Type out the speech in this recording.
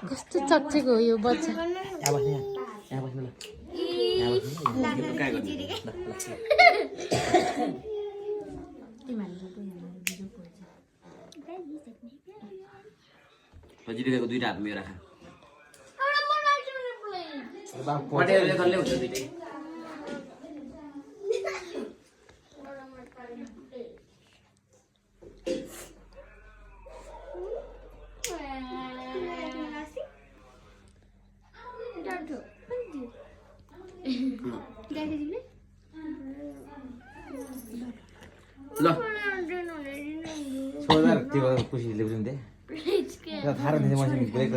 कस्तो चट्टेको हो यो बच्चा जिरेको दुईटा हात मेरो राख पटेरले कसले हुन्छ दुईटै ल छोरा त्यो खुसी ल्याउँछु नि थाहा रहेछ मान्छे ब्रेक